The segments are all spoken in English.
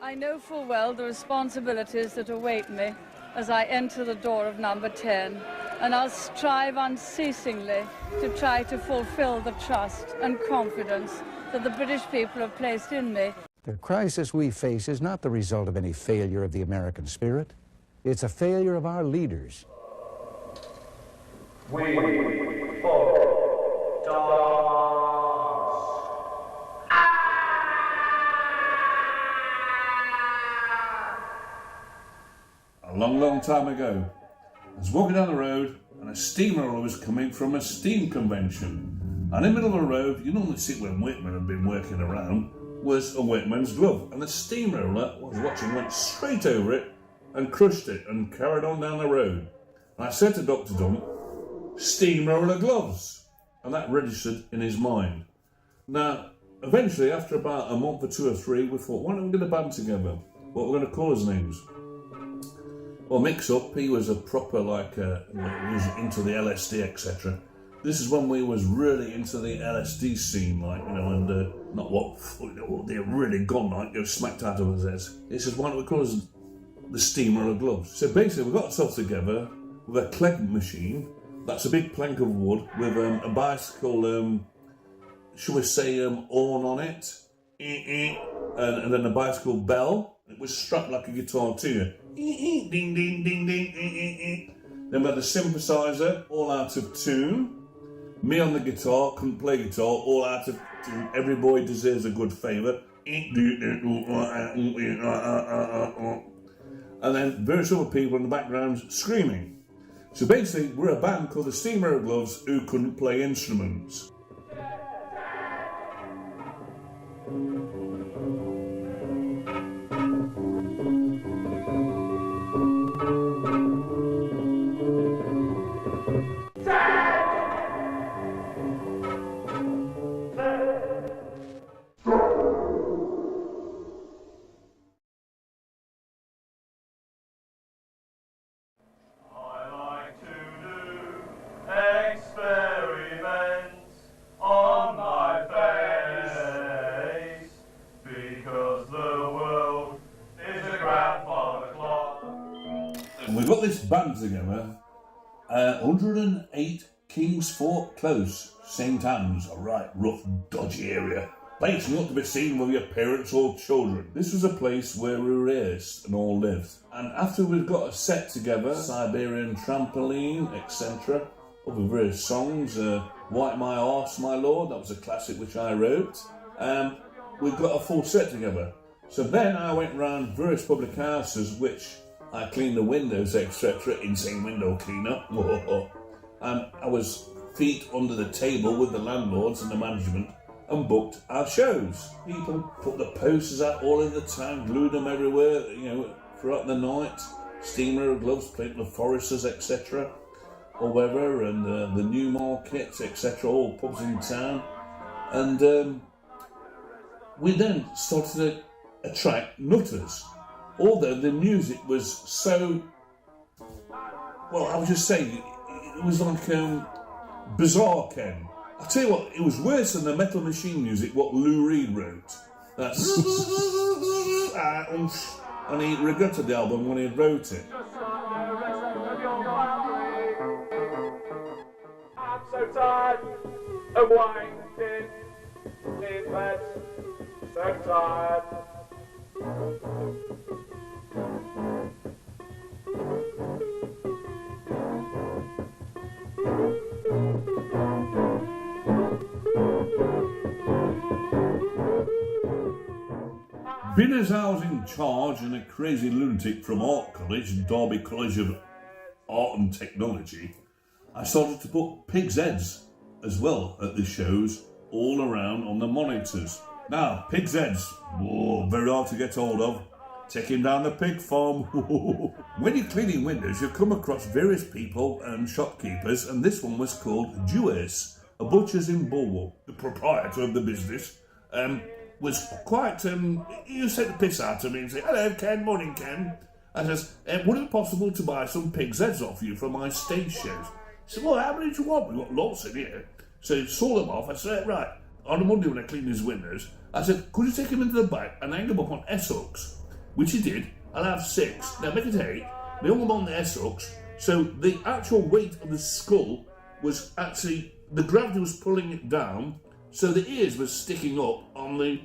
I know full well the responsibilities that await me as I enter the door of number 10, and I'll strive unceasingly to try to fulfill the trust and confidence that the British people have placed in me. The crisis we face is not the result of any failure of the American spirit. It's a failure of our leaders. We for dance. A long time ago, I was walking down the road and a steamroller was coming from a steam convention. And in the middle of the road, you normally see where workmen have been working around, was a workman's glove. And the steamroller I was watching went straight over it and crushed it and carried on down the road. And I said to Dr. Dunn, steamroller gloves. And that registered in his mind. Now, eventually, after about a month or two or three, we thought, why don't we get a band together? What we're going to call his names? Well, Mix Up, he was a proper, he was into the LSD, etc. This is when we was really into the LSD scene, and not what they're really gone, go smacked out of his heads. He says, why don't we call us the steamroller gloves? So basically, we got ourselves together with a clegg machine. That's a big plank of wood with a bicycle, shall we say, horn on it, and then a bicycle bell. It was struck like a guitar too. Ding, ding, ding, ding, ding. Then we had a synthesizer, all out of tune. Me on the guitar, couldn't play guitar, all out of tune. Every boy deserves a good favour. And then various other people in the background screaming. So basically, we're a band called the Steamroller Gloves who couldn't play instruments. Experiments on my face, because the world is a grandfather clock. And we got this band together, 108 Kingsford Close, St Anne's, a right rough, dodgy area. Place not to be seen with your parents or children. This was a place where we rehearsed and all lived. And after we'd got a set together, Siberian Trampoline, etc., other various songs, Wipe My Arse, My Lord, that was a classic which I wrote. We got a full set together. So then I went round various public houses which I cleaned the windows, etc., insane window cleaner. And I was feet under the table with the landlords and the management and booked our shows. People put the posters out all over the town, glued them everywhere, throughout the night. Steamroller Gloves, playing the Foresters, etc., or whatever, and the New Markets, etc., all pubs in town. And we then started to attract nutters. Although the music was so, well, I would just say, it was like bizarre, Ken. I tell you what, it was worse than the Metal Machine music what Lou Reed wrote. That's and he regretted the album when he wrote it. I'm so tired of winding in bed, so tired. Being as I was in charge and a crazy lunatic from Art College, Derby College of Art and Technology, I started to put pigs' heads as well at the shows all around on the monitors. Now, pigs' heads, very hard to get hold of. Take him down the pig farm. When you're cleaning windows, you come across various people and shopkeepers, and this one was called Jewess, a butcher's in Bulwell. The proprietor of the business was quite, he used to take the piss out of me and say, hello Ken, morning Ken. I says, would it be possible to buy some pig's heads off you for my stage shows? He said, well, how many do you want? We've got lots in here. So he saw them off. I said, right, on a Monday when I cleaned his windows, I said, could you take him into the back and hang them up on S-hooks? which he did, I'll have 6. Now make it 8. We hung them on their socks, so the actual weight of the skull was actually, the gravity was pulling it down, so the ears were sticking up on the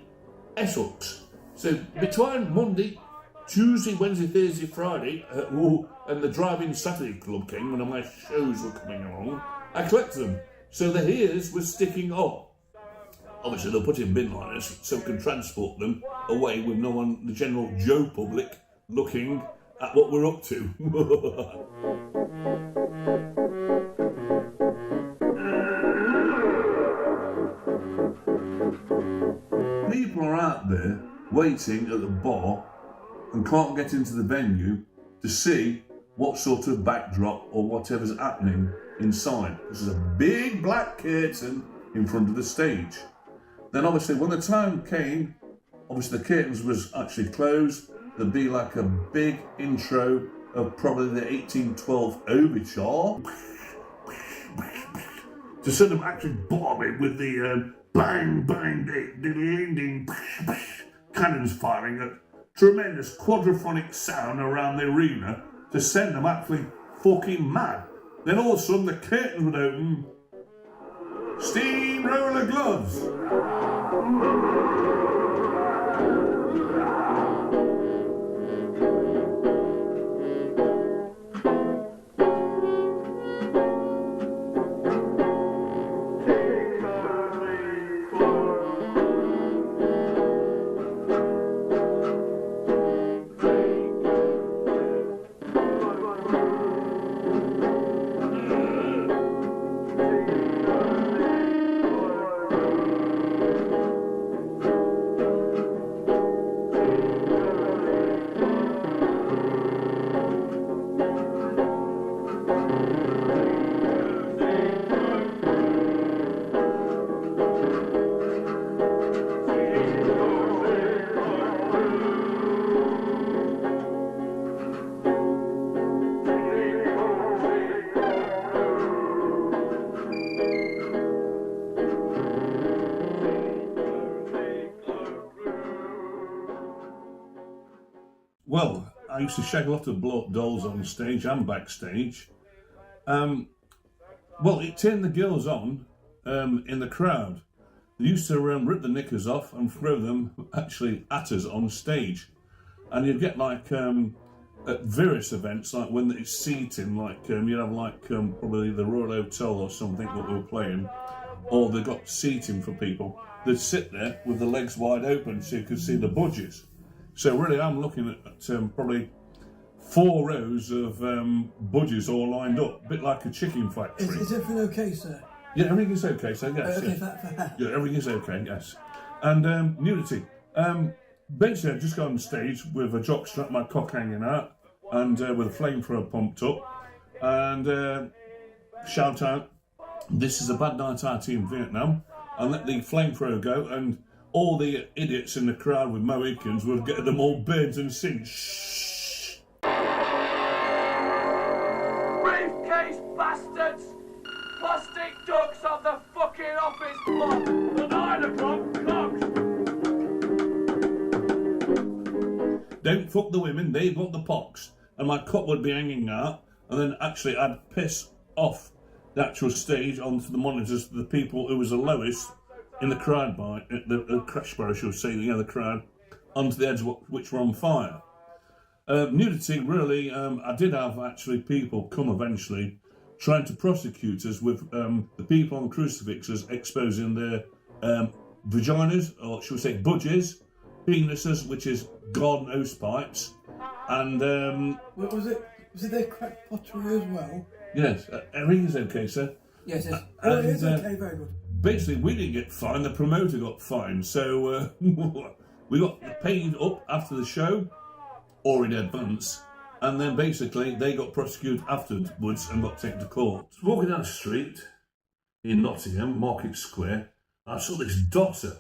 S-hooks. So between Monday, Tuesday, Wednesday, Thursday, Friday, and the Drive-In Saturday Club came, when my shows were coming along, I collected them. So the ears were sticking up. Obviously they'll put in bin liners so we can transport them away with no one, the general Joe public, looking at what we're up to. People are out there waiting at the bar and can't get into the venue to see what sort of backdrop or whatever's happening inside. This is a big black curtain in front of the stage. Then obviously when the time came, obviously the curtains was actually closed. There'd be like a big intro of probably the 1812 overture to send them actually bombing with the bang, bang, ding, ding, ding, cannons firing a tremendous quadraphonic sound around the arena to send them actually fucking mad. Then all of a sudden the curtains would open. Steamroller gloves. Well, I used to shag a lot of blow-up dolls on stage and backstage. Well, it turned the girls on in the crowd. They used to rip the knickers off and throw them actually at us on stage. And you'd get like at various events, like when it's seating, like you'd have like probably the Royal Hotel or something that we were playing, or they got seating for people. They'd sit there with the legs wide open so you could see the budgies. So really I'm looking at probably 4 rows of budgies all lined up, a bit like a chicken factory. Is everything okay, sir? Yeah, everything is okay, so yes. Okay, Yes. for her. Yeah, everything is okay, yes. And nudity. Basically, I've just got on stage with a jockstrap, my cock hanging out, and with a flamethrower pumped up, and shout out, "This is a bad night out in Vietnam," and let the flamethrower go, and all the idiots in the crowd with Mohicans would get them all burnt and sing, "Shh." Briefcase bastards! Plastic ducks of the fucking office block! The 9 o'clock clocks! Don't fuck the women, they've got the pox. And my cock would be hanging out, and then actually I'd piss off the actual stage onto the monitors to the people who was the lowest in the crowd, by the crash bar, I should say, the crowd, onto the edge which were on fire. Nudity, really, I did have actually people come eventually trying to prosecute us with the people on crucifixes exposing their vaginas, or should we say budgies, penises, which is garden hose pipes, and Was it their crack pottery as well? yes, everything is okay, sir. Yes, yes. And, It's okay, very good. Basically, we didn't get fined, the promoter got fined, so we got paid up after the show, or in advance, and then basically they got prosecuted afterwards and got taken to court. Walking down the street in Nottingham, Market Square, I saw this doctor.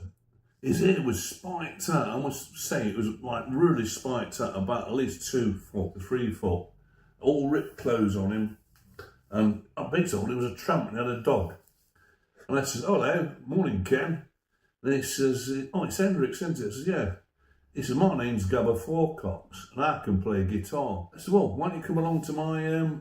His hair was spiked out. I must say it was like really spiked out, about at least 2 foot, 3 foot, all ripped clothes on him, and I basically he was a tramp and had a dog. And I says, "Oh, hello, morning, Ken." And he says, "Oh, it's Hendrix, isn't it?" I says, "Yeah." He said, my name's Gabba Fourcox and I can play guitar. I said, well, why don't you come along to my,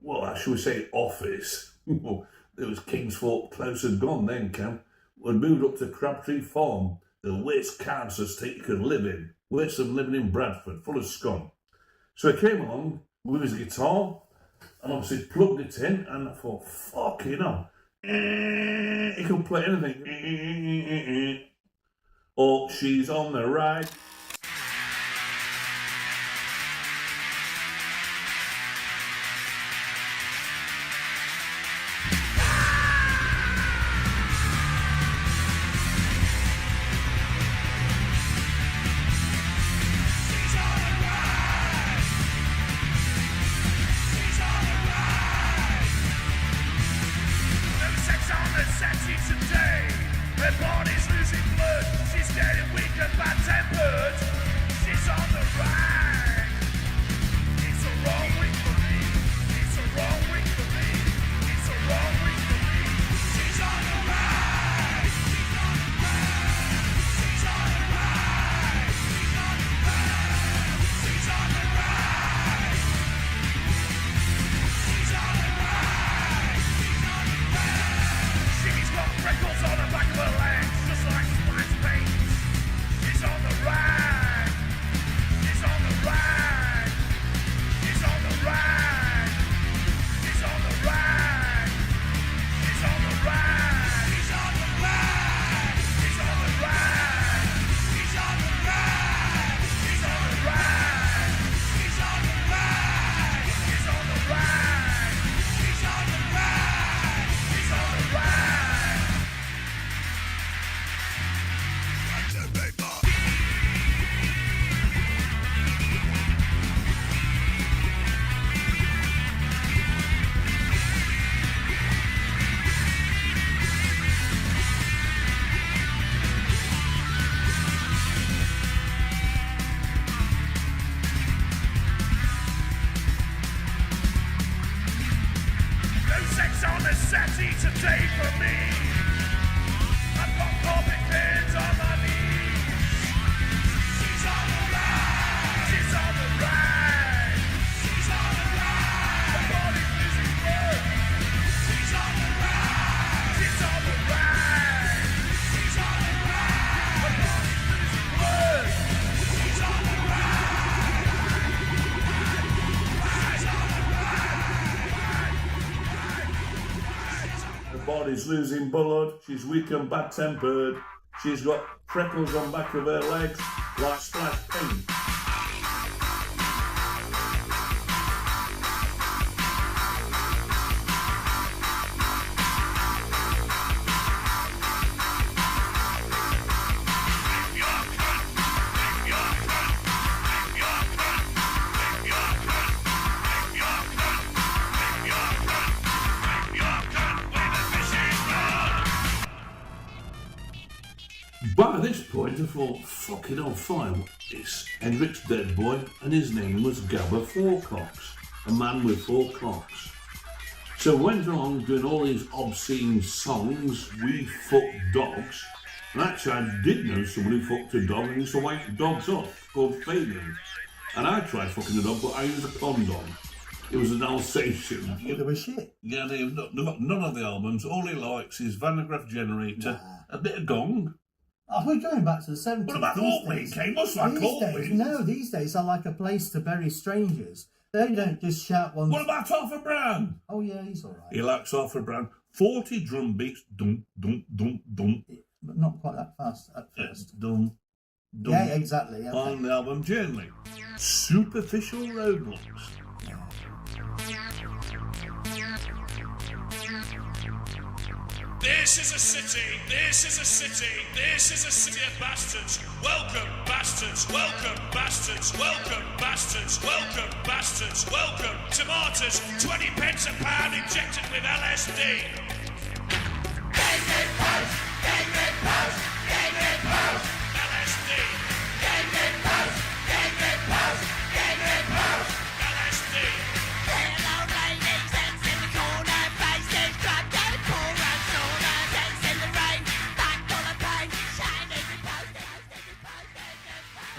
well, shall we say office? Well, there was Kingsford Close had gone then, Cam. We'd moved up to Crabtree Farm, the worst council estate you could live in. Worse than living in Bradford, full of scum. So he came along with his guitar and obviously plugged it in and I thought, fucking hell. He can play anything. Or she's on the right. Body's losing blood, she's weak and bad-tempered, she's got freckles on back of her legs like splash paint. By this point I thought, fucking hell, fine, it's Hendrix dead boy and his name was Gabba Fourcox, a man with 4 clocks. So went along doing all these obscene songs, we fuck dogs, and actually I did know someone who fucked a dog and used to wake dogs off, called Fabian. And I tried fucking a dog, but I used a condom. It was an Alsatian. They were shit. Yeah, they've got none of the albums. All he likes is Van de Graaff Generator, a bit of gong. Oh, we're going back to the 70s. What about Hawkwind, Kane? What's like Hawkwind? No, these days are like a place to bury strangers. They don't just shout one. What about Arthur Brown? Oh, yeah, he's all right. He likes Arthur Brown. 40 drum beats, dum, dum, dum, dum. But not quite that fast at first. Dum, dum. Yeah, exactly. Okay. On the album Journey. Superficial Roadblocks. This is a city, this is a city, this is a city of bastards. Welcome, bastards, welcome, bastards, welcome, bastards, welcome, bastards, welcome. Tomatoes, 20 pence a pound injected with LSD. LSD. LSD.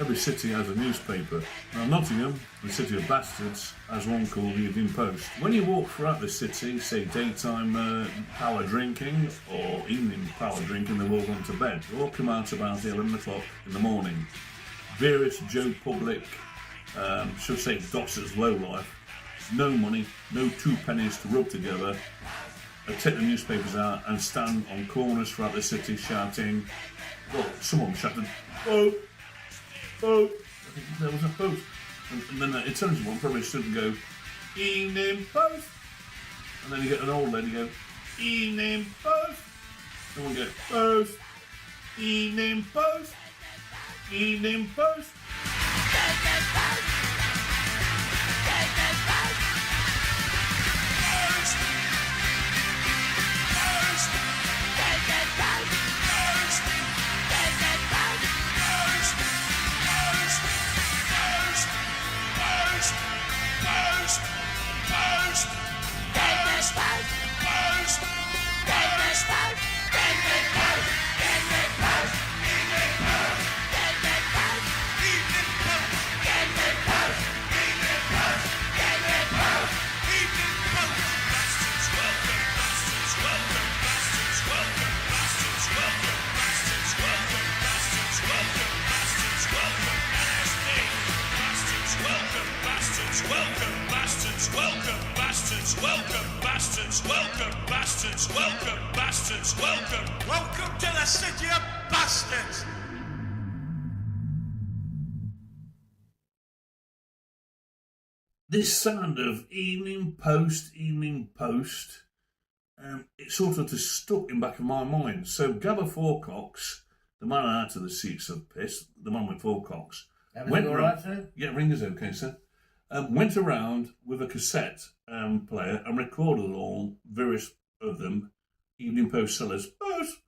Every city has a newspaper. Now Nottingham, the city of bastards, has one called the Evening Post. When you walk throughout the city, say daytime power drinking or evening power drinking, they've all gone to bed. They all come out about 11 o'clock in the morning. Various Joe Public, should say dossers, lowlife, no money, no 2 pennies to rub together. They take the newspapers out and stand on corners throughout the city shouting, well, someone shouted, "Vote! Vote!" I think there was a post. And then it turns to one, probably stood and go, "Evening Post!" And then you get an old lady go, "Evening Post!" Someone go, "Post! Evening Post! Evening Post!" Welcome to the city of bastards! This sound of Evening Post, it sort of just stuck in the back of my mind. So Gabba Fourcocks, the man out of the seats of piss, the man with four cocks, went around. Right, sir? Yeah, ringer's okay, sir. Went around with a cassette player and recorded all various of them. Evening Post sellers, post,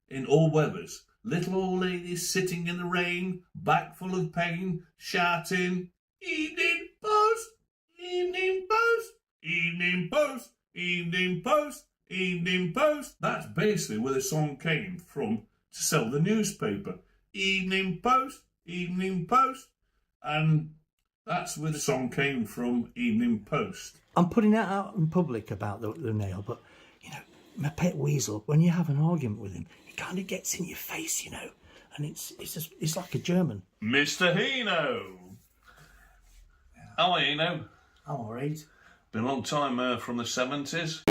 in all weathers. Little old ladies sitting in the rain, back full of pain, shouting, "Evening Post, Evening Post, Evening Post, Evening Post, Evening Post." That's basically where the song came from to sell the newspaper. Evening Post, Evening Post. And that's where the song came from, Evening Post. I'm putting that out in public about the nail, but, you know, my pet weasel, when you have an argument with him, he kind of gets in your face, you know, and it's like a German. Mr. Hino! How are you, Hino? I'm all right. Been a long time from the 70s.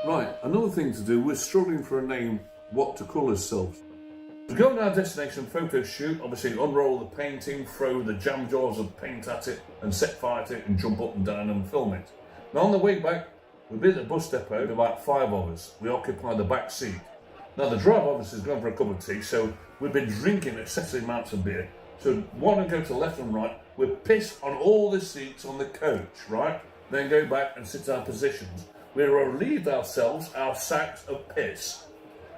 Right, another thing to do, we're struggling for a name, what to call ourselves. To go on our destination photo shoot, obviously unroll the painting, throw the jam jars of paint at it, and set fire to it and jump up and down and film it. Now on the way back, we've been at the bus depot, about 5 of us. We occupy the back seat. Now the driver obviously has gone for a cup of tea, so we've been drinking excessive amounts of beer. So one and go to left and right, we're pissed on all the seats on the coach, right? Then go back and sit our positions. We relieved ourselves our sacks of piss.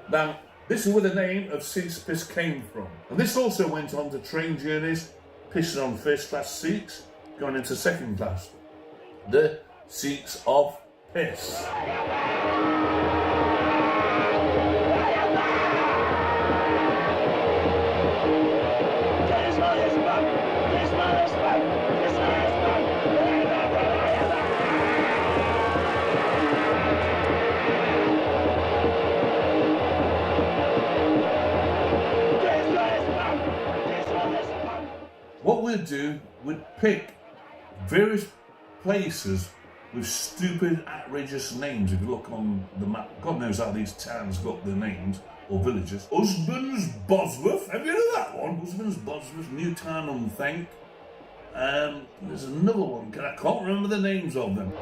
Now, this is where the name of Seats Piss came from. And this also went on to train journeys, pissing on first class seats, going into second class. The Seats of Piss. What we'd do, we'd pick various places with stupid, outrageous names. If you look on the map, God knows how these towns got their names, or villages. Husbands Bosworth, have you heard of that one? Husbands Bosworth, Newtown on Thank. There's another one, I can't remember the names of them.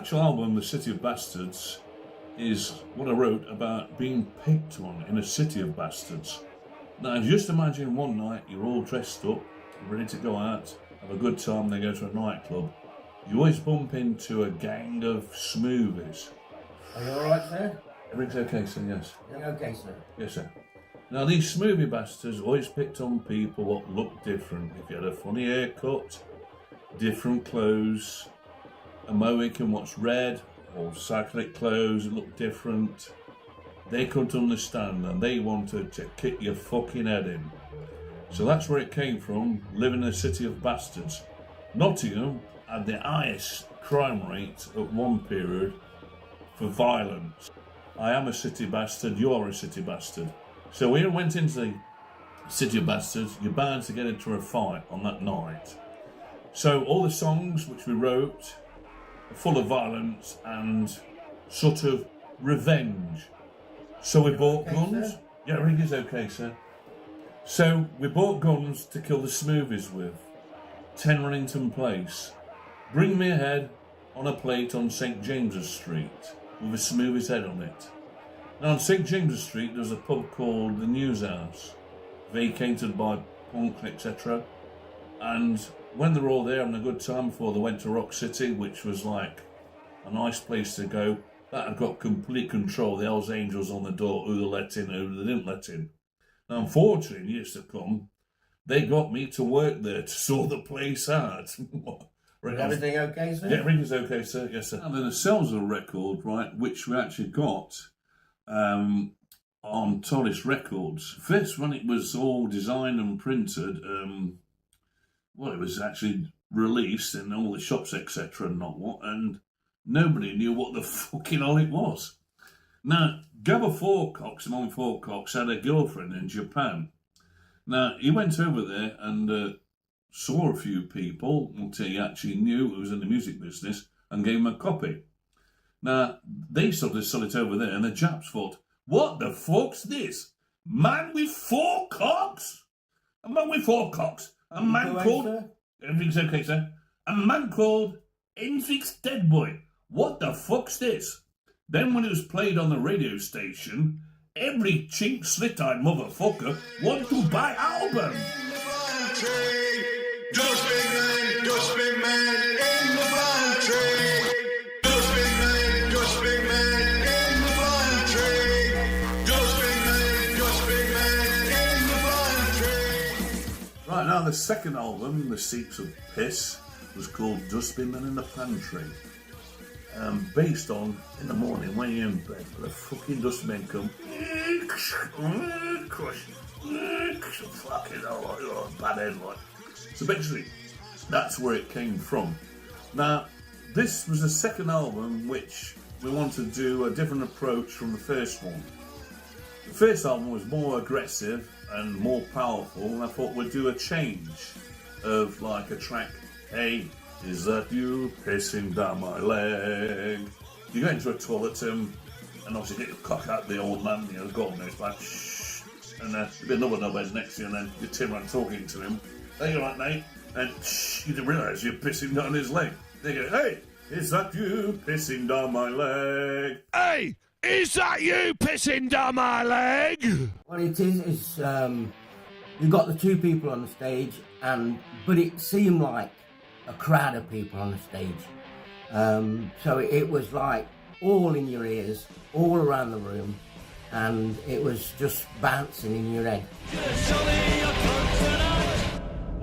actual album, The City of Bastards, is what I wrote about being picked on in a city of bastards. Now, just imagine one night you're all dressed up, ready to go out, have a good time, they go to a nightclub. You always bump into a gang of smoothies. Are you alright, sir? Everything's okay, sir, yes. Okay, sir. Yes, sir. Now, these smoothie bastards always picked on people what looked different. If you had a funny haircut, different clothes, a Mohican what's red, or cyclic clothes that looked different, they couldn't understand and they wanted to kick your fucking head in. So that's where it came from, living in a city of bastards. Nottingham had the highest crime rate at one period for violence. I am a city bastard, you are a city bastard. So we went into the city of bastards, you're bound to get into a fight on that night. So all the songs which we wrote are full of violence and sort of revenge. So we bought guns. Sir? Yeah, everything is okay, sir. So we bought guns to kill the smoothies with. 10 Runnington Place. Bring me a head on a plate on St James's Street with a smoothie's head on it. Now on St James's Street there's a pub called the News House, vacated by punk, etc. And when they were all there having a good time before they went to Rock City, which was like a nice place to go, that had got complete control. The Hells Angels on the door, who they let in, who they didn't let in. Now, unfortunately, in years to come, they got me to work there to sort the place out. Is everything okay, sir? Yeah, everything's okay, sir. Yes, sir. And then the sales of a record, right, which we actually got on Torres Records. First, when it was all designed and printed, well, it was actually released in all the shops, etc. and not what, and nobody knew what the fucking hell it was. Now, Gabba Fourcox, Mom Fourcox, had a girlfriend in Japan. Now, he went over there and saw a few people until he actually knew who was in the music business and gave him a copy. Now, they sort of sold it over there, and the Japs thought, what the fuck's this? Man with 4 cocks? A man with 4 cocks? A man called... Sir? Everything's okay, sir. A man called Hendrix Dead Boy. What the fuck's this? Then when it was played on the radio station, every chink slit-eyed motherfucker wanted to buy album. Right, now the second album, The Seeps of Piss, was called Dustbin Man in the Pantry. Based on, in the morning when you're in bed, the fucking dustbin come, fucking bad head like. So basically, that's where it came from. Now, this was the second album which we wanted to do a different approach from the first one. The first album was more aggressive and more powerful, and I thought we'd do a change of like a track, hey, is that you pissing down my leg? You go into a toilet and obviously get your cock out the old man, you know, the golden nose, like, shh, and there'll be another knobhead next to you, and then you turn around talking to him. Hey, you right, mate? And shh, you didn't realise you're pissing down his leg. They go, hey, is that you pissing down my leg? Hey, is that you pissing down my leg? What it is you've got the 2 people on the stage, but it seemed like a crowd of people on the stage. So it was like all in your ears, all around the room, and it was just bouncing in your head.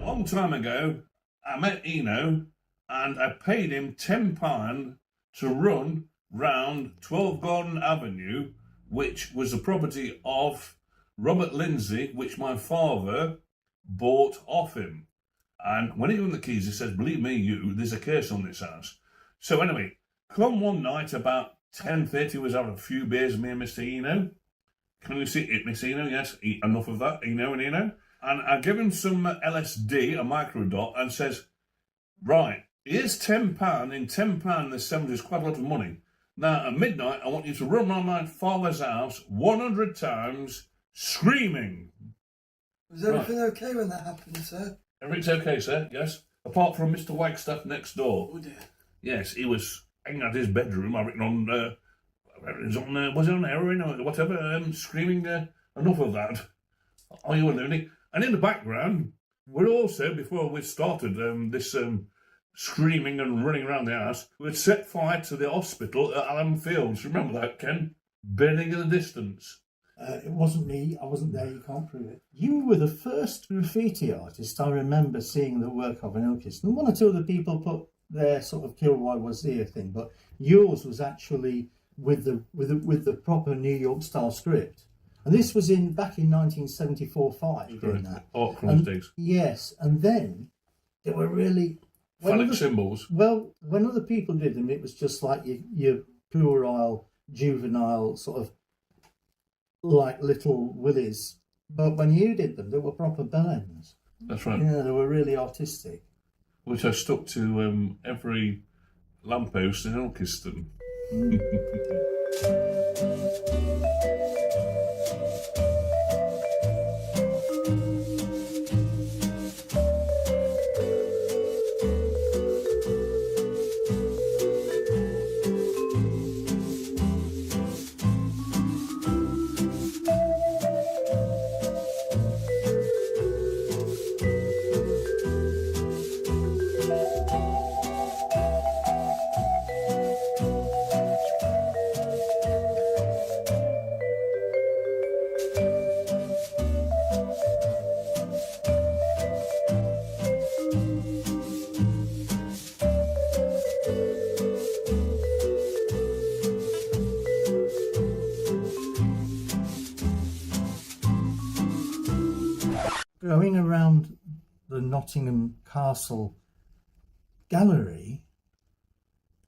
A long time ago, I met Eno and I paid him £10 to run round 12 Garden Avenue, which was the property of Robert Lindsay, which my father bought off him. And when he gave him the keys, he said, believe me, there's a curse on this house. So anyway, come one night about 10:30, was having a few beers, me and Mr. Eno. Can you see it, Mr. Eno? Yes, enough of that, Eno and Eno. And I give him some LSD, a microdot, and says, right, here's £10. In £10 in the 70s is quite a lot of money. Now, at midnight, I want you to run around my father's house 100 times, screaming. Was everything okay when that happened, sir? Everything's okay, sir, yes. Apart from Mr. Wagstaff next door. Oh dear. Yes, he was hanging out his bedroom, I reckon was it on heroin or whatever, screaming, enough of that. Are you a loony? And in the background, we're also, before we started this screaming and running around the house, we'd set fire to the hospital at Allen Fields. Remember that, Ken? Burning in the distance. It wasn't me. I wasn't there. You can't prove it. You were the first graffiti artist I remember seeing the work of in Ilkeston. And one or two other people put their sort of "Kill Why Was Here" thing, but yours was actually with the proper New York style script. And this was back in 1974-5 doing that. Art Chronicles. Yes, and then there were really phallic symbols. Well, when other people did them, it was just like your puerile, juvenile sort of like little willies. But when you did them, they were proper bellends. That's right. Yeah, they were really artistic. Which I stuck to every lamppost in Ilkeston. Going around the Nottingham Castle gallery,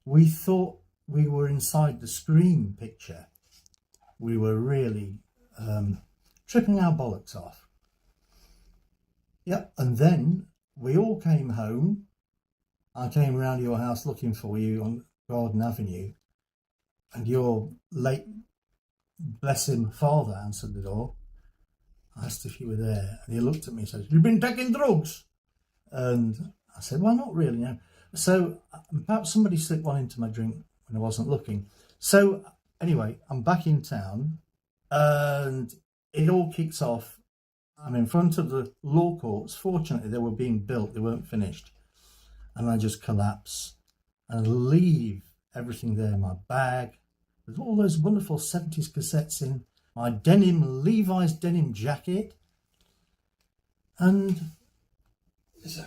we thought we were inside the Scream picture. We were really tripping our bollocks off. Yep, and then we all came home. I came round your house looking for you on Garden Avenue, and your late, bless him, father answered the door. I asked if you were there, and he looked at me and said, "You've been taking drugs?" And I said, "Well, not really, no." So perhaps somebody slipped one into my drink when I wasn't looking. So anyway, I'm back in town, and it all kicks off. I'm in front of the law courts. Fortunately, they were being built, they weren't finished. And I just collapse and leave everything there, my bag, with all those wonderful 70s cassettes in, my Levi's denim jacket, and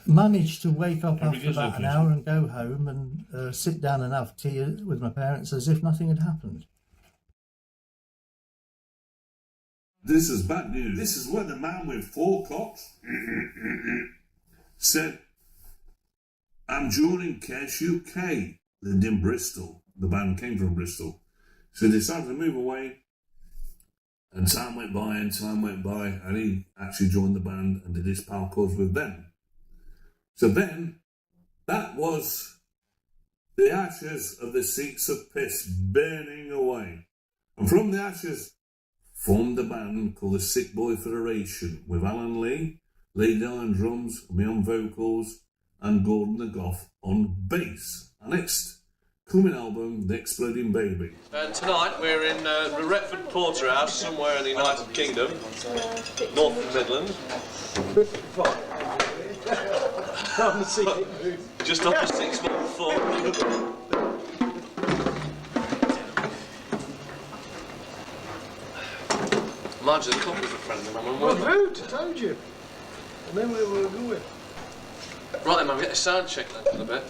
managed to wake up after about an hour and go home and sit down and have tea with my parents as if nothing had happened. This is bad news. This is when the man with 4 cocks said, "I'm joining Cash UK," lived in Bristol. The band came from Bristol. So they decided to move away. And time went by, and he actually joined the band and did his parkours with them. So then, that was the ashes of the seats of piss burning away. And from the ashes, formed a band called the Sick Boy Federation, with Alan Lee, Lee Dell on drums, me on vocals, and Gordon the Goth on bass. Our next coming album, The Exploding Baby. And tonight we're in the Retford Porterhouse, somewhere in the United Kingdom, North of the Midlands. Just off the 614. Mind you, the couple's a friend of mine. Well, rude, I told you. And then we were going. Right then, man, get a sound check then for a bit.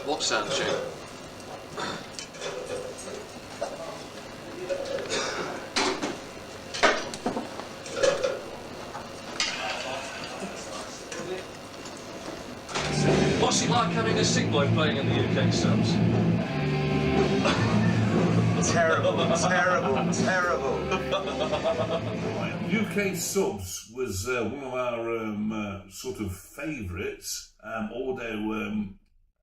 What sound check? What's it like having a sick boy playing in the UK subs? Terrible. UK Subs was one of our sort of favourites, although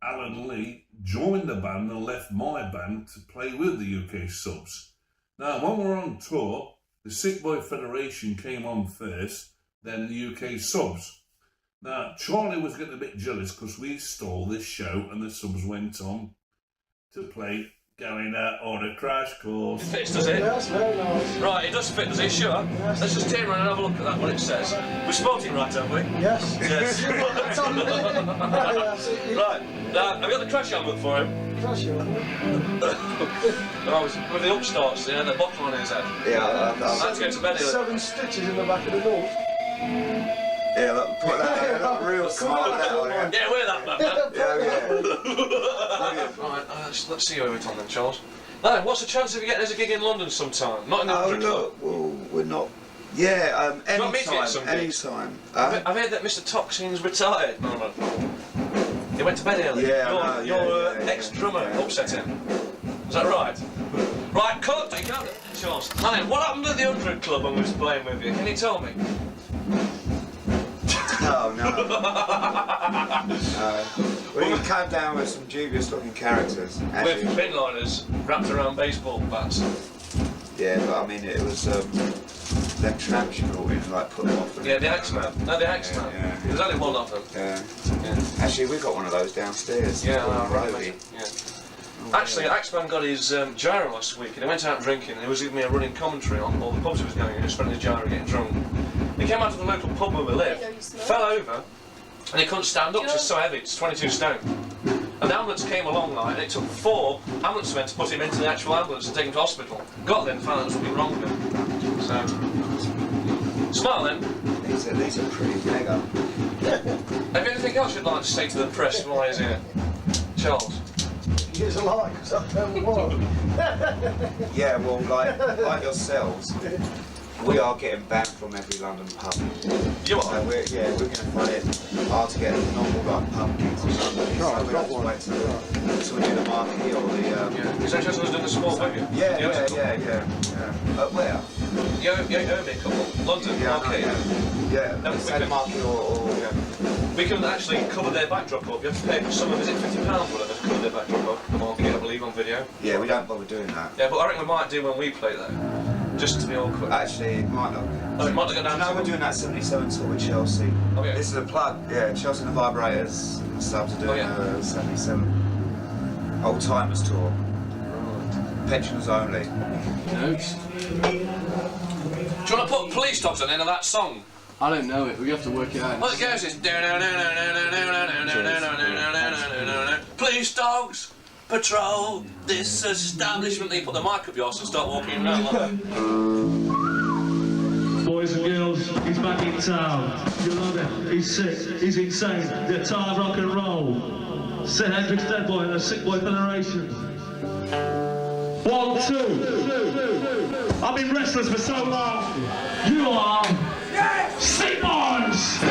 Alan Lee joined the band and left my band to play with the UK Subs. Now, when we were on tour, the Sick Boy Federation came on first, then the UK Subs. Now, Charlie was getting a bit jealous because we stole this show and the subs went on to play Going Out on a Crash Course. It fits, does it? Yes, very nice. Right, it does fit, does it? Sure. Yes. Let's just turn around and have a look at that, what it says. We spelled it right, haven't we? Yes. Yes. It's on me. Yes, Right, now, have you got the crash helmet for him? Crash you. No, with the upstarts, the bottle on his head. Yeah, I had to go to bed early. 7 stitches in the back of the nose. yeah, look, put that look real smart that on it. Yeah, wear that, man. Yeah. Right, let's see where we're on then, Charles. Now, what's the chance of you getting us a gig in London sometime? Not in the Hendrix Club. Look, well, we're not. Yeah, Do you want me to get some gigs? anytime. I've heard that Mr. Toxin's retired. No. He went to bed early. Yeah, Your ex-drummer upset him. Is that right? Right, cut. You can't. Charles. Now, what happened at the 100 Club when we was playing with you? Can you tell me? No. Well, you came down with some dubious-looking characters. With pinliners wrapped around baseball bats. Yeah, but I mean, it was them tramps you brought in, like, put them off. Yeah, the Axeman. No, the Axeman. Yeah. There's only one of them. Yeah. Actually, we got one of those downstairs. Yeah, Roby. Yeah. Actually, Axeman got his gyro last week and he went out drinking and he was giving me a running commentary on all the pubs he was going in. He was spending his gyro getting drunk. He came out of the local pub where we live, fell over, and he couldn't stand up because it's so heavy, it's 22 stone. And the ambulance came along like, and it took 4 ambulance men to put him into the actual ambulance and take him to hospital. Got there and found out there was something wrong with him. So, smile then. These are pretty mega. Have you anything else you'd like to say to the press while he's here? Charles? He's alive, because I tell you what. Yeah, well, like yourselves, we are getting banned from every London pub. You are? So we're going to find it hard to get normal like pub gigs in London. So we'll have to wait till we do the marquee or the... Is that just us doing the sport with you? Yeah. Where? You owe me a couple. London, marquee. Yeah, say the marquee or... We can actually cover their backdrop up. You have to pay for some of, is it £50 whatever to cover their backdrop up? The marquee, I believe, on video. Yeah, we don't bother doing that. Yeah, but I reckon we might do when we play though. Just to be awkward. Actually, it might not. Oh, it might not go down. No, we're doing that 77 tour with Chelsea. Oh, yeah. This is a plug. Yeah, Chelsea and the Vibrators and subs are doing a 77 old timers tour. Right. Pensioners only. Notes. Do you want to put police dogs on the end of that song? I don't know it. We have to work it out. Well, it goes. It's police dogs patrol this establishment. Then you put the mic up yours and start walking around like that. Boys and girls, he's back in town. You love him. He's sick. He's insane. The tired rock and roll. Sir Hendrix Dead Boy and the Sick Boy Federation. 1, 2. I've been restless for so long. You are. Sick Boys.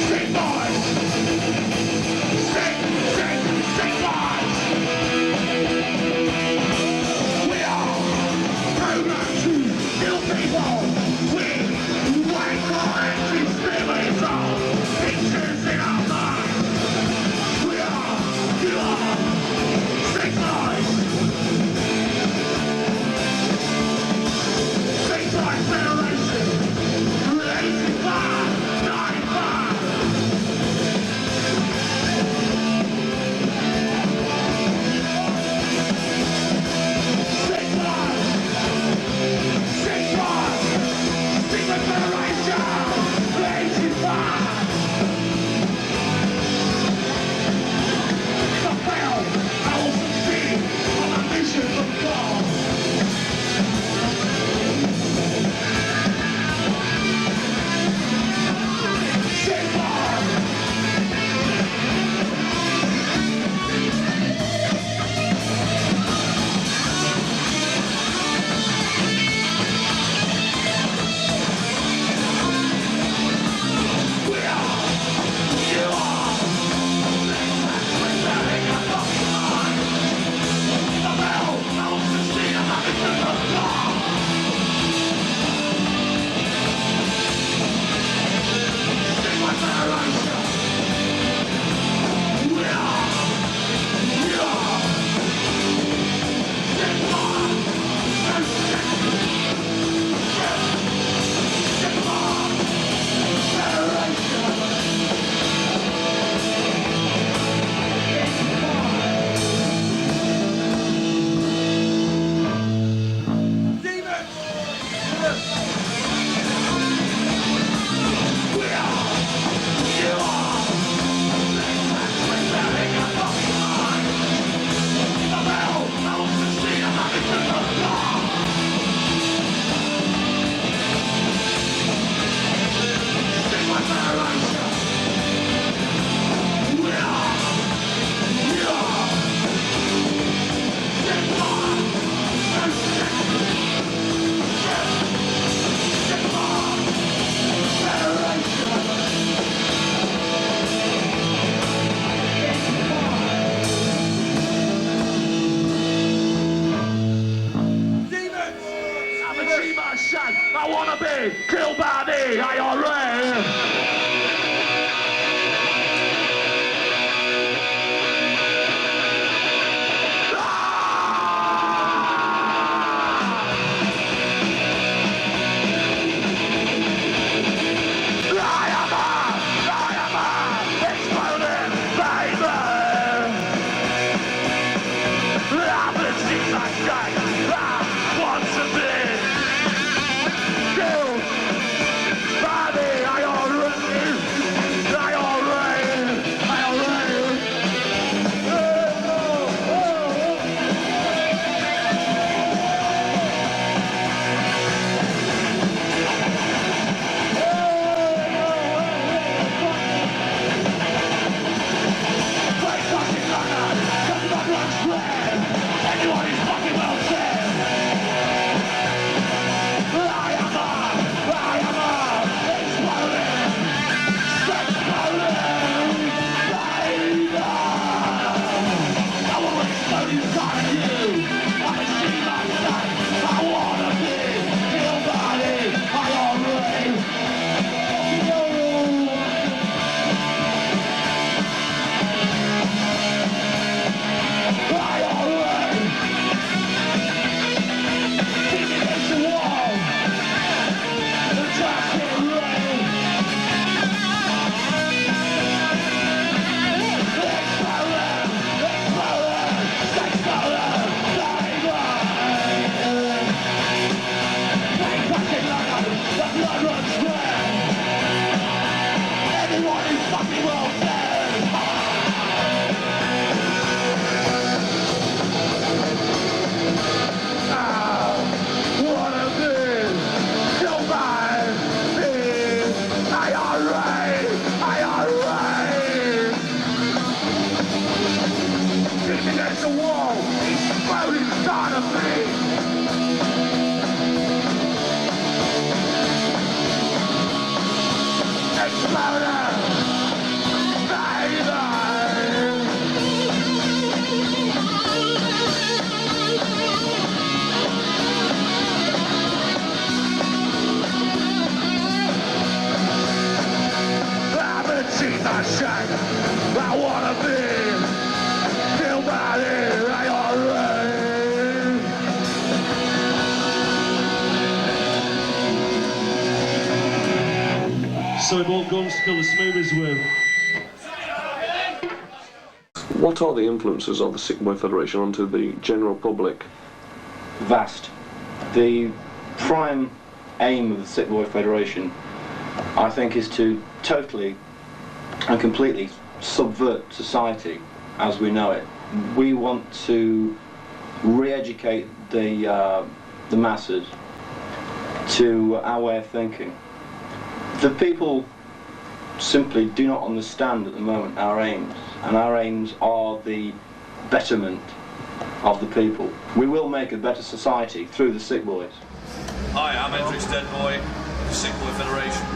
Sick boys! Sick So more guns to kill the smoothies with. What are the influences of the Sick Boy Federation onto the general public? Vast. The prime aim of the Sick Boy Federation, I think, is to totally and completely subvert society as we know it. We want to re-educate the masses to our way of thinking. The people simply do not understand at the moment our aims, and our aims are the betterment of the people. We will make a better society through the Sick Boys. Hi, I'm Hendrix, Dead Boy, of the Sick Boy Federation.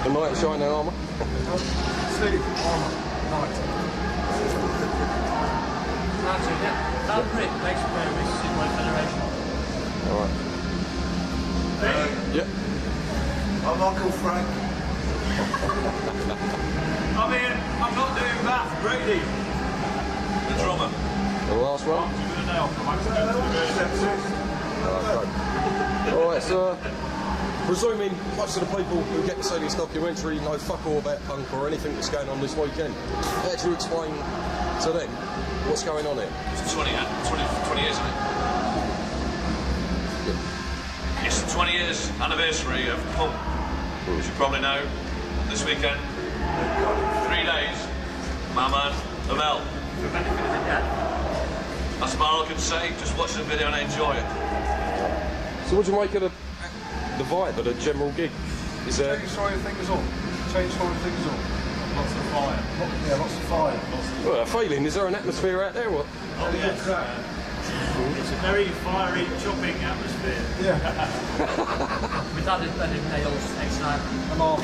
The knight in shining armour. Sleep, armour, night. That Brit makes a very big Sick Boy Federation. Alright. Yep. I'm Uncle Frank. I'm Ian. I'm not doing that. Brady. The drummer. The last one. Alright, so presuming most of the people who get to see this documentary know fuck all about punk or anything that's going on this weekend, how do you explain to them what's going on here? It's 20 years, isn't it? Yeah. It's the 20 years anniversary of punk. As you probably know, this weekend, 3 days, my man, Amel. For benefit of the dead. That's about all I can say. Just watch the video and enjoy it. So what do you make of the vibe of the general gig? Is there... Change story things on. Change story things on. Lots of fire. Yeah, lots of fire. Well, a feeling, is there an atmosphere out there? What? Oh, yes. It's a very fiery, chopping atmosphere. Yeah. We've had nails next night. I'm off.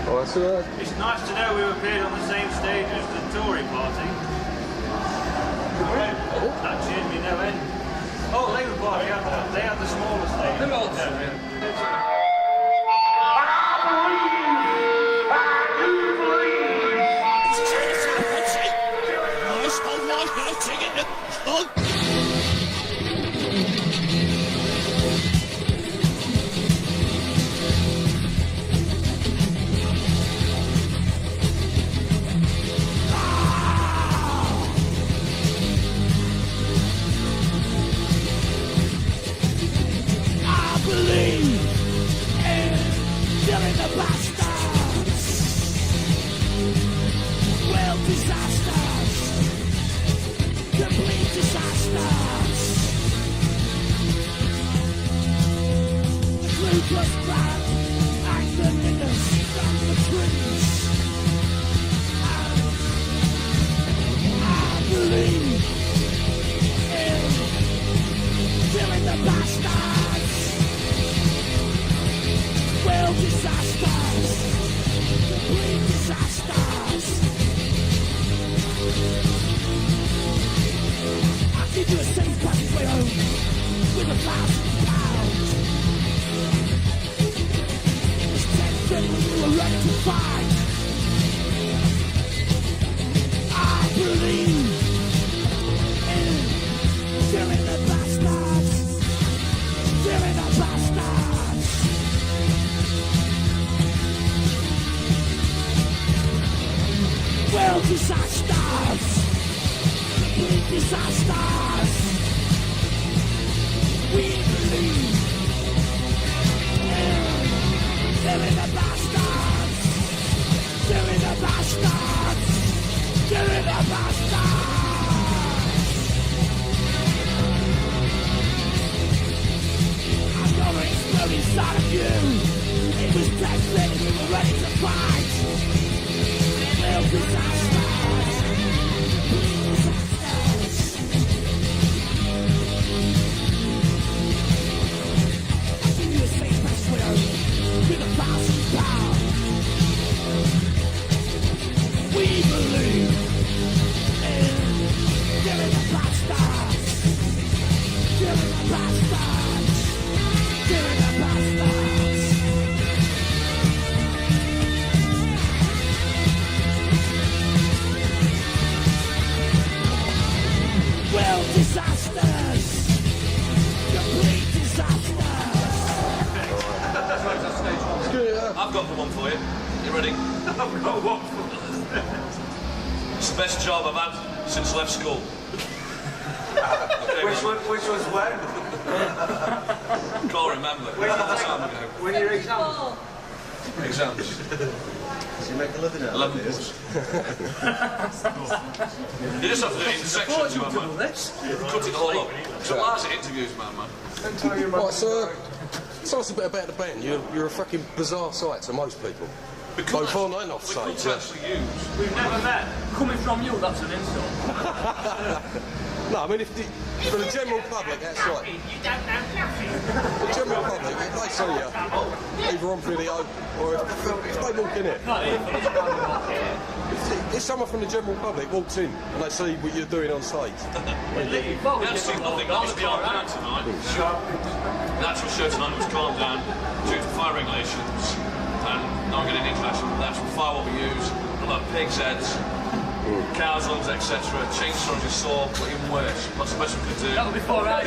Alright, so It's nice to know we've appeared on the same stage as the Tory party. That cheered me no end. Oh, Labour Party, they had the I've got one for you. You ready? I've got one for you. It's the best job I've had since I left school. Okay, which was when? Can't remember. When time ago. When your exams? Exams. So you make a living out of 11 this? You just have to do it in sections, man. Cut it all up. So Lars at interviews, man. Right, so tell us a bit about the band. You're a fucking bizarre sight to most people. Both on and off stage. We've never met. Coming from you, that's an insult. No, I mean, for the general public, that's right. You don't know nothing. The general public, if they see you, either on video or if they walk in it. If someone from the general public walks in and they see what you're doing on stage. You haven't seen nothing. That was calm down tonight. The actual show tonight was calm down due to fire regulations and not getting international. The actual fire what we use, a lot of pigs' heads, cows' lungs, etc. Chainsaws you saw, but even worse. What's the best we could do? That was before I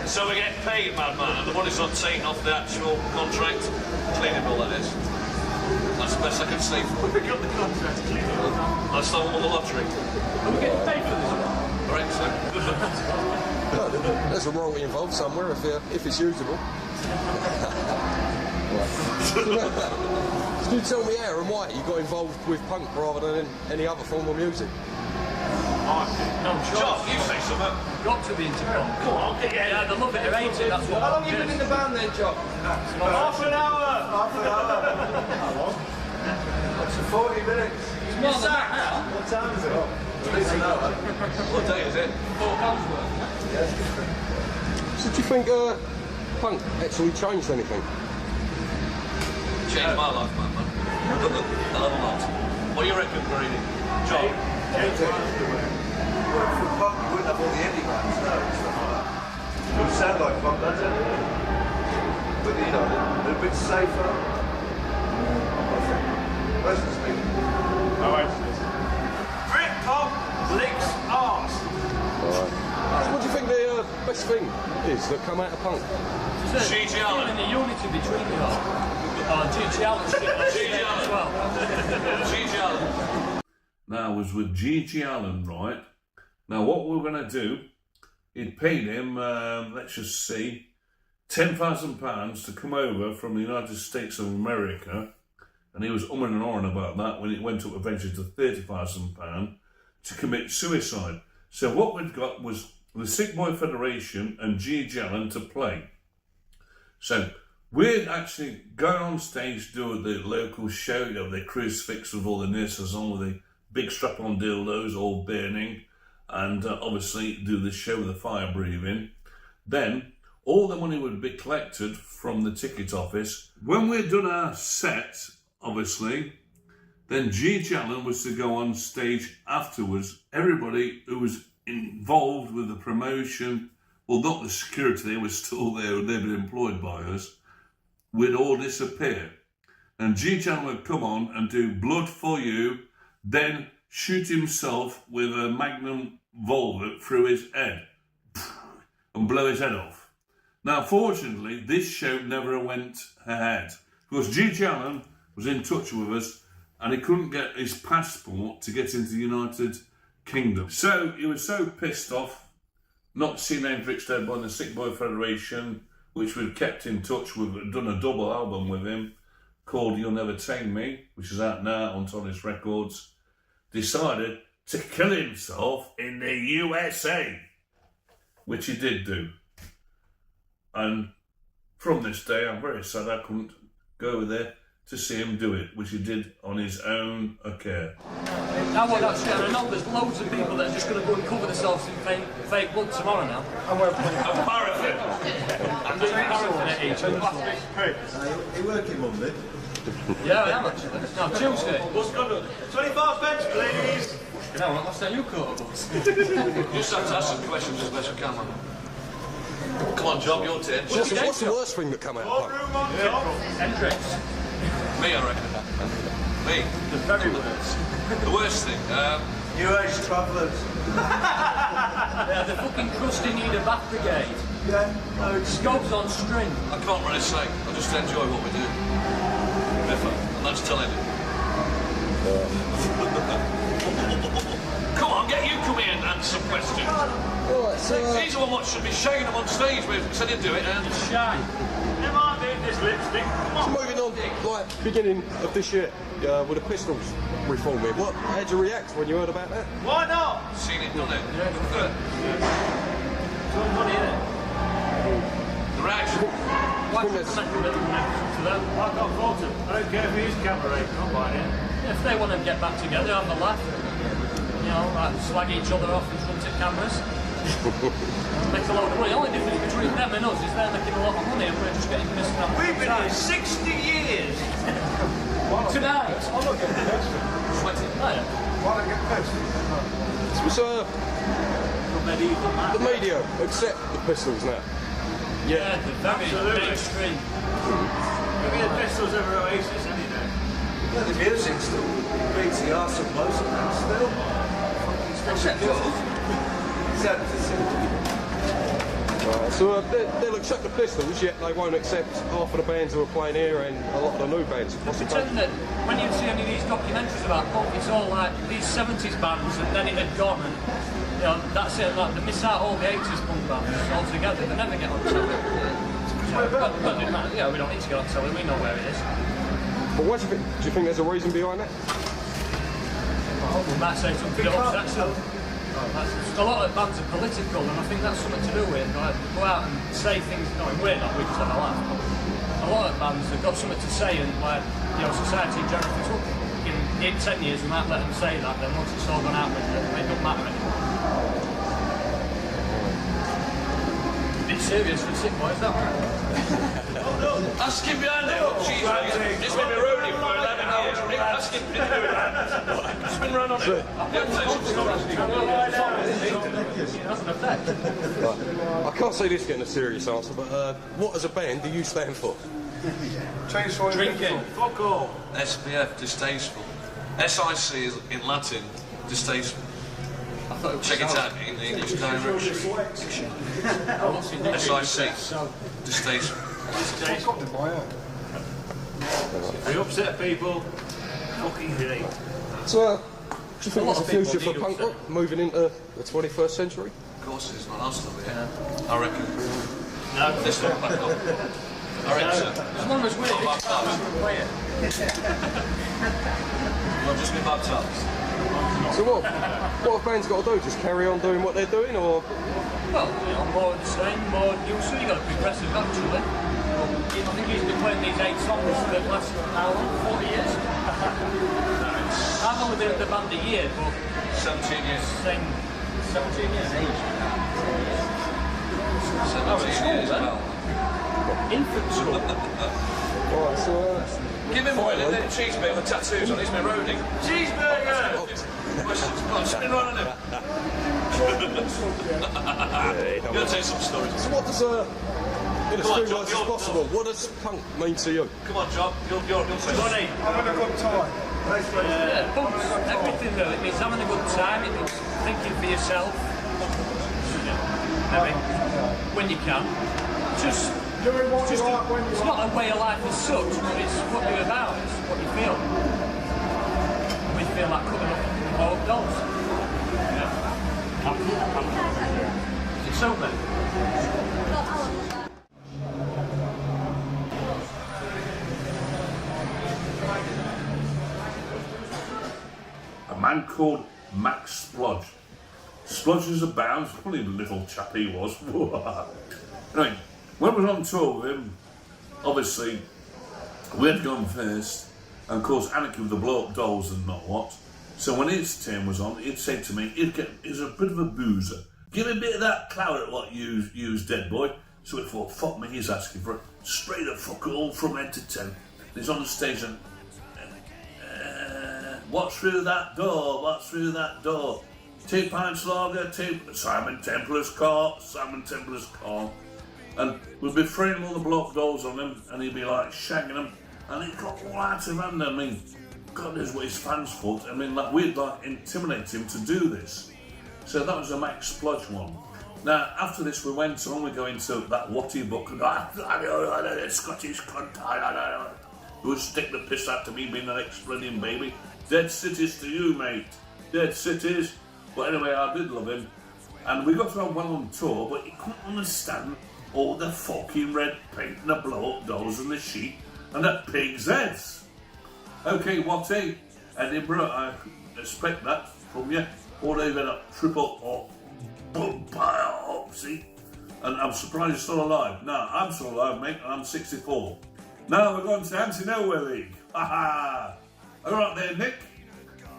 So we get paid, madman, and the money's not taken off the actual contract. Cleaning bill, that is. That's the best I can say for it. We got the contract cleaning bill. That's not on the lottery. Are we getting paid for this one? Correct, sir. No, there's a royalty involved somewhere if it's usable. Can you tell me how and why you got involved with punk rather than any other form of music? No, John, you say something. Got to be into punk. Come on, yeah, they love it or hate it, that's what. How long have you been in the band then, John? Half an hour! Half an hour. How long? Up to 40 minutes. It's more than that now. What time is it? At least an hour. What day is it? 4 pounds worth. So do you think punk actually changed anything? Changed my life, man. A lot. What do you reckon, Brady? John? If you worked for punk, you wouldn't have all the indie bands now and stuff like that. It would sound like punk, doesn't it? you know, a bit safer. Where's the speaker? Britpop licks arse. So what do you think the best thing is that come out of punk? GG Allin. The unity between you all. GG Allin. GG Allin as well. GG Allin. Now, I was with GG Allin, right? Now, what we're going to do, he'd paid him, let's just see, £10,000 to come over from the United States of America, and he was umming and ahhing about that when it went up eventually to £30,000 to commit suicide. So what we'd got was the Sick Boy Federation and GG Allin to play. So we'd actually go on stage, do the local show, you know, the crucifix with all the nurses on with the big strap-on dildos all burning, and obviously do the show with the fire breathing. Then all the money would be collected from the ticket office. When we'd done our set, obviously, then GG Allin was to go on stage afterwards. Everybody who was involved with the promotion, well, not the security, they were still there, they'd been employed by us, would all disappear. And GG Allin would come on and do Blood for You, then shoot himself with a magnum volvet through his head and blow his head off. Now, fortunately, this show never went ahead because GG Allin was in touch with us and he couldn't get his passport to get into the United Kingdom. So he was so pissed off not seeing Hendrix dead by the Sick Boy Federation, which we'd kept in touch with, done a double album with him called You'll Never Tame Me, which is out now on Tony's Records, decided to kill himself in the USA, which he did do. And from this day, I'm very sad I couldn't go over there to see him do it, which he did on his own care. I want that shit, and I know there's loads of people that are just going to go and cover themselves in fake blood tomorrow now. I'm paraffin. I'm doing paraffin at each other. You working Monday? Yeah, I am actually. No, Tuesday. What's going on? 25 pence, please. You know what, last time you caught us. You just have to ask some questions as best you can, man. Come on, Job, your turn. What's the worst thing that come out of punk? Hendrix. Me, I reckon. Me. The very worst. The worst thing, New Age travellers. Yeah, the fucking crusty need a bath brigade. Yeah. Scopes on string. I can't really say. I just enjoy what we do. And that's telling you. Come on, get you come here and answer some questions. These are what should be shagging them on stage with. Because I didn't do it, and shy. Never mind doing this lipstick. Come on. So moving on, like beginning of this year, with the Pistols reforming, how'd you react when you heard about that? Why not? Seen it, done it. Some money in it. The reaction. Why should I make a little connection to them? I can't fault him. I don't care if he is cabaret. I'm buying it. If they want to get back together, have a laugh. You know, like slag each other off in front of cameras. Makes a lot of money. The only difference between them and us is they're making a lot of money and we're just getting pissed off. We've been here 60 years. Tonight. I'm not getting pissed. Sweating. Oh, yeah. Why don't I get pissed? So, the media accept the Pistols now. Yeah, they're very mainstream. Maybe the Pistols over Oasis any day. Yeah, the music's still beats the arse of most of them still. Except So they'll accept the Pistols, yet they won't accept half of the bands who are playing here and a lot of the new bands. Pretend that when you see any of these documentaries about punk, it's all like these 70s bands and then it had gone and you know, that's it, like they miss out all the 80s punk bands altogether, they never get on telly. Yeah, we don't need to get on telly, we know where it is. But what do you think? Do you think there's a reason behind that? Well, we might say something that upsets them. A lot of bands are political, and I think that's something to do with like, go out and say things. No, we're not. We just have a laugh. But a lot of bands have got something to say, and like you know, society in general thinks, well, in 10 years we might let them say that. Then once it's all gone out, it doesn't matter anymore. This bit serious for the sick boy, is that right? Ask him behind there. Jeez, it's been a roadie for 11 years. Ask him. It's been run on it. I can't say this getting a serious answer, but what as a band do you stand for? Drinking. Fuck all. SPF, distasteful. SIC is in Latin, distasteful. Check it out in the English directory. SIC, distasteful. If you upset people, fucking great. So, do you think there's a future for punk rock moving into the 21st century? Of course it's not us to be here. I reckon. No. This one back up. I reckon so. As long as we're You'll just be baptised. So what have bands got to do? Just carry on doing what they're doing, or? Well, you know, more the same, more new. So you've got to be progressive, actually. I think he's been playing these 8 songs for the last, how long? 40 years? I've only been at the band a year, but... 17 years. Same, 17 years. 17 years, well. Infant school. Alright, so... Give him one, and then cheeseburger with tattoos on. He's my roadie. Cheeseburger! Questions? Come on, spin right on him. You're going to tell some stories. So what does in as few words as possible, what does punk mean to you? Come on, John. You'll say Johnny. Having a good time. Yeah, punk's everything really. It means having a good time, it means thinking for yourself. Maybe. When you can. It's not a way of life as such, but it's what you're about, it's what you feel. We feel like cutting up old dolls. Yeah. It's open. A man called Max Splodge. Splodge was about, funny little chap he was. Anyway, when we were on tour with him, obviously, we had gone first, and of course, Anarchy with the blow-up dolls and not what. So when his turn was on, he'd say to me, he's a bit of a boozer. Give me a bit of that claret what you use, dead boy. So we thought, fuck me, he's asking for it. Straight the fuck all from head to toe. He's on the stage and, what's through that door? What's through that door? 2 pints lager, Simon Templar's car. And we'd be throwing all the block dolls on him, and he'd be like shagging them, and it got all out of hand. I mean, God knows what his fans thought. I mean, like we'd like intimidate him to do this. So that was a Max Splodge one. Now after this, we went on. We go into that Watty book, and Scottish cunt. Who would stick the piss out to me being an ex-brilliant baby? Dead cities to you, mate. Dead cities. But anyway, I did love him, and we got on well on tour, but he couldn't understand all the fucking red paint and the blow-up dolls and the sheet and the pig's heads. Okay, Watty, Edinburgh, I expect that from you. Or even a triple or bump, see? And I'm surprised you're still alive. No, I'm still alive, mate, and I'm 64. Now we're going to Anti-Nowhere League. Ha-ha! Alright there, Nick.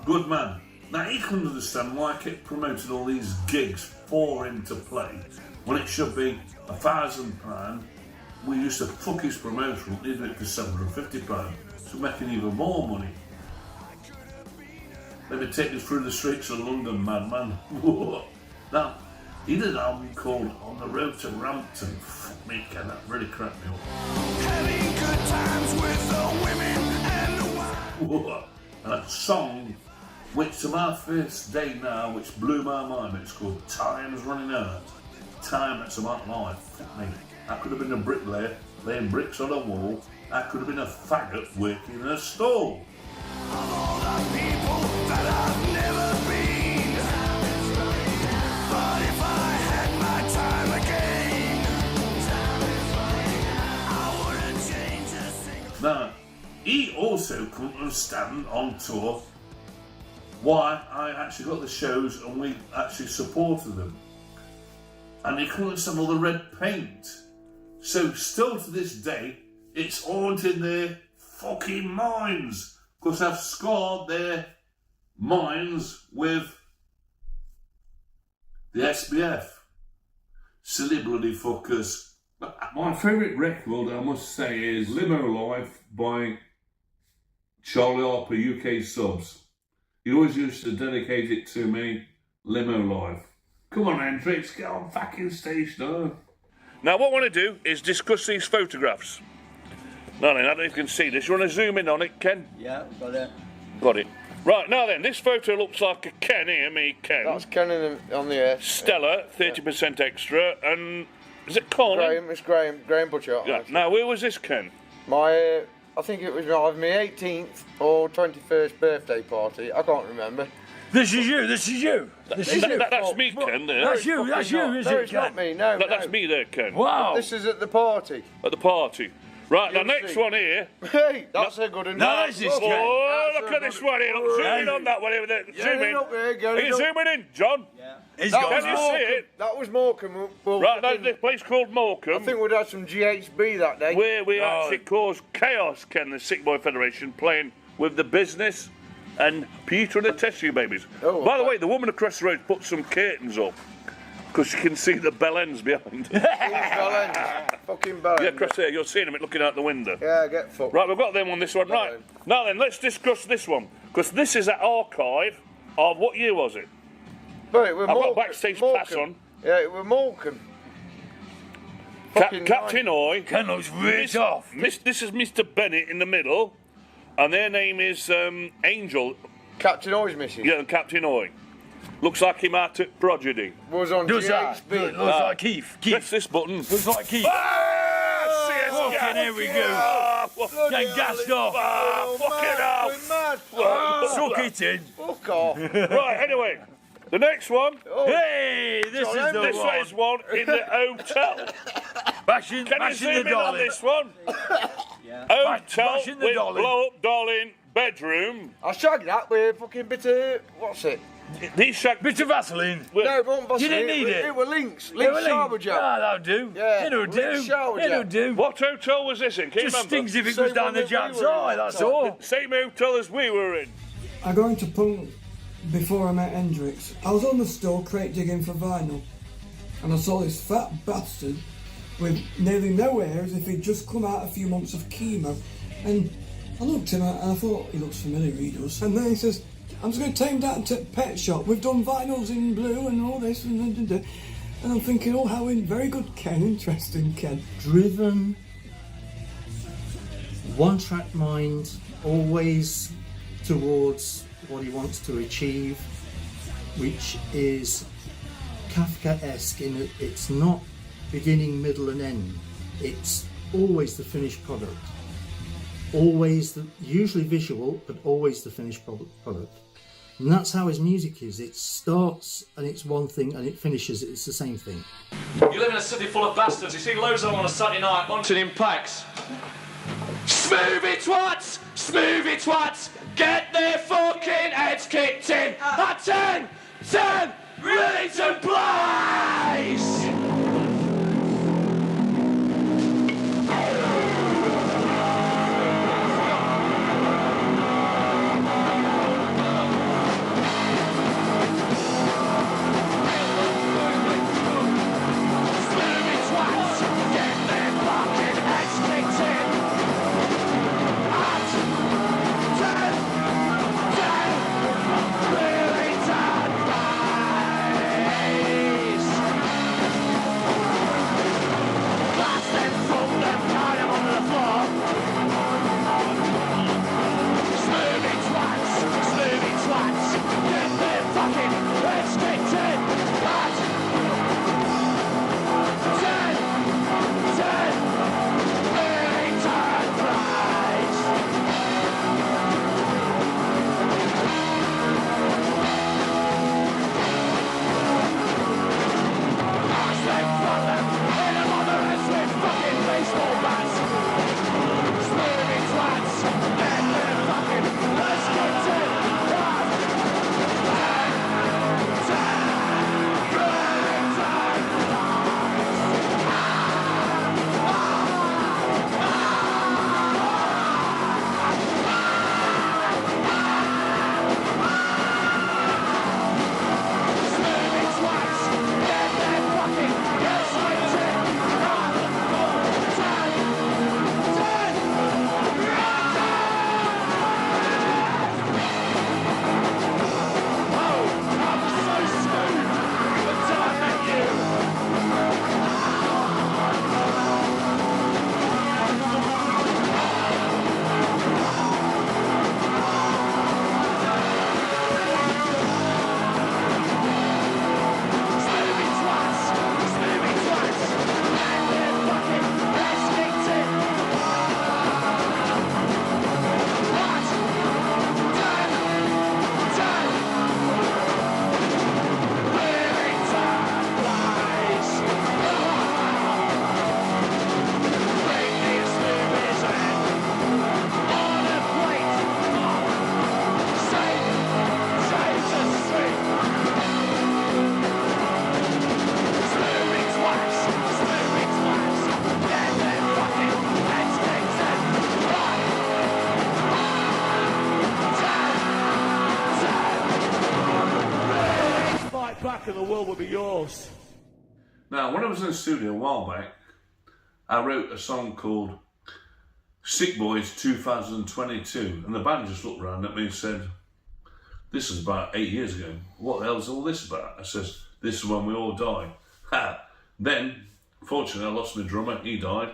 Good man. Now he couldn't understand why I kept promoting all these gigs for him to play when it should be £1,000. We used to fuck his promotion, leaving it for £750, so making even more money. Let me take you through the streets of London, madman. Now, he did an album called On the Road to Rampton. Fuck me, Ken, that really cracked me up. Having good times with the women and the wives. And a song which to my first day now, which blew my mind, it's called Time's Running Out. Time that's about life. Fuck me. I could have been a bricklayer, laying bricks on a wall. I could have been a faggot working in a stall. Of all the people that I've never been, but if I had my time again, I wouldn't change a single. Now, he also couldn't understand on tour why I actually got the shows and we actually supported them. And he couldn't understand all the red paint. So still to this day, it's haunting their fucking minds. Because I've scarred their minds with the SBF. silly bloody fuckers. My favourite record, I must say, is Limo Life by Charlie Harper, UK Subs. He always used to dedicate it to me, Limo Life. Come on, Hendrix, get on fucking stage now. Now, what I want to do is discuss these photographs. Now then, I don't know if you can see this. You want to zoom in on it, Ken? Yeah, got it. Got it. Right, now then, this photo looks like a Ken here, me Ken. That's Ken on the air. Stella, 30% extra, and is it Colin? Graham, it's Graham Butcher. Yeah. Now, where was this Ken? My, I think it was either my 18th or 21st birthday party. I can't remember. This is you. This is you. That's me, Ken. There. That's you. That's you. Is No, it, it's Ken? not me. No, That's me there, Ken. Wow. This is at the party. At the party. Right, the next one here. Hey, that's a good one. No, this is Ken. Oh, look at this one here. Look, zoom in on that one here. Zoom in. Are you zooming in, John? Yeah. Can you see it? That was Morecambe. Right, that's the place called Morecambe. I think we'd had some GHB that day. Where we actually caused chaos, Ken, the Sick Boy Federation, playing with the business and Peter and the Test Tube Babies. Oh, by the way, the woman across the road put some curtains up because you can see the bell ends behind. Fucking bell ends. Yeah, across there, you're seeing them looking out the window. Yeah, get fucked. Right, we've got them on this one. Right, now then, let's discuss this one because this is an archive of what year was it? But it was I've got backstage pass on. Yeah, it was Morecambe. Captain Oi. Ken looks rich off. This is Mr. Bennett in the middle, and their name is Angel. Captain Oi's missing. Yeah, Captain Oi. Looks like him out at Prodigy. Was on GHB. Looks like Keith. Press this button. Looks like Keith. Fucking here we go. Getting gassed off. Fucking hell. Suck it in. Fuck off. Right, anyway. The next one. Hey, this is the this one. is one in the hotel. Bashing Can you zoom the in on dolly. this one? Yeah. Hotel Bashing the with dolly. blow-up darling bedroom. I shagged that with a fucking bit of, what's it? These shag Bit of Vaseline. No, it wasn't Vaseline. You didn't need it. It were Lynx. It Lynx was shower Lynx. gel. Ah, that'll do. Yeah. It'll do. Lynx shower gel. It'll do. What hotel was this in? Can you Just remember? stings if it was down the jam side, that's all. Same hotel as we were in. I got into punk before I met Hendrix. I was on the store crate digging for vinyl, and I saw this fat bastard with nearly no hair, as if he'd just come out a few months of chemo. And I looked at him and I thought, he looks familiar, he does. And then he says, I'm just going to take him down to the pet shop. We've done vinyls in blue and all this. And I'm thinking, oh, how very good Ken, interesting Ken. Driven, one-track mind, always towards what he wants to achieve, which is Kafka-esque in that it's not beginning, middle and end. It's always the finished product. Always, usually visual, but always the finished product. And that's how his music is. It starts and it's one thing and it finishes, it's the same thing. You live in a city full of bastards. You see loads of them on a Saturday night munching in packs. Smoothie twats! Smoothie twats! Get their fucking heads kicked in at 10! Rillington Place! and the world will be yours. Now, when I was in the studio a while back, I wrote a song called Sick Boys 2022, and the band just looked around at me and said, this is about 8 years ago. What the hell is all this about? I says, this is when we all die. Ha! Then, fortunately, I lost my drummer, he died,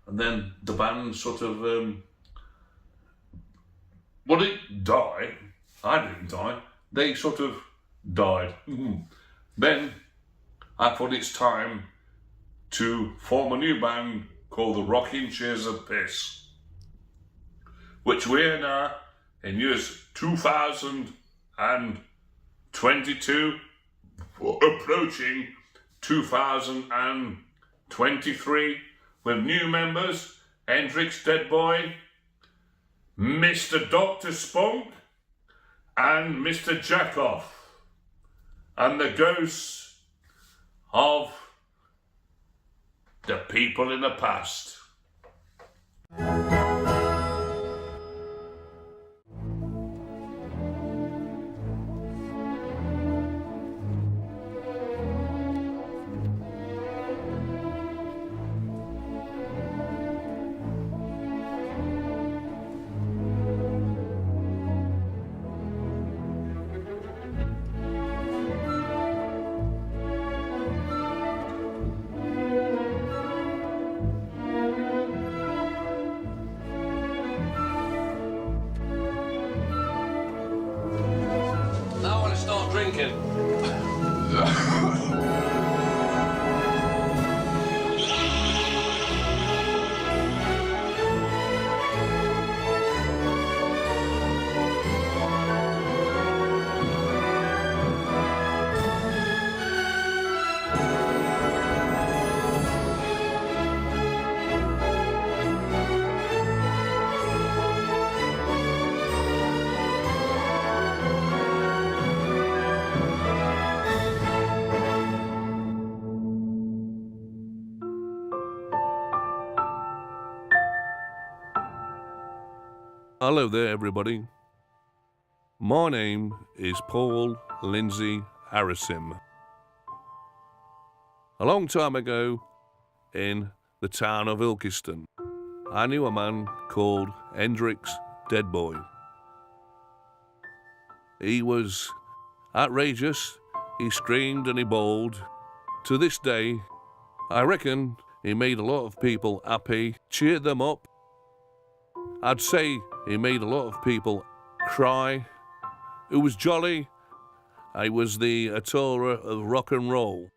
and then the band sort of, well, they died. I didn't die. They sort of died. Then I thought it's time to form a new band called the Rocking Chairs of Piss, which we're now in years 2022, approaching 2023, with new members, Hendrix, Dead Boy, Mr. Dr. Spunk, and Mr. Jackoff, and the ghosts of the people in the past. Drinking. Hello there, everybody. My name is Paul Lindsay Harrison. A long time ago, in the town of Ilkeston, I knew a man called Hendrix Dead Boy. He was outrageous, he screamed and he bawled. To this day, I reckon he made a lot of people happy, cheered them up. I'd say he made a lot of people cry. It was jolly. I was the Atora of rock and roll.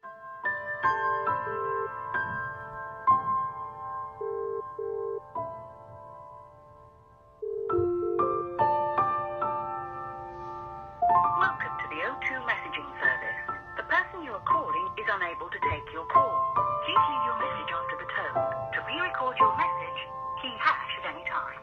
Welcome to the O2 messaging service. The person you are calling is unable to take your call. Please leave your message after the tone. To re-record your message, key hash at any time.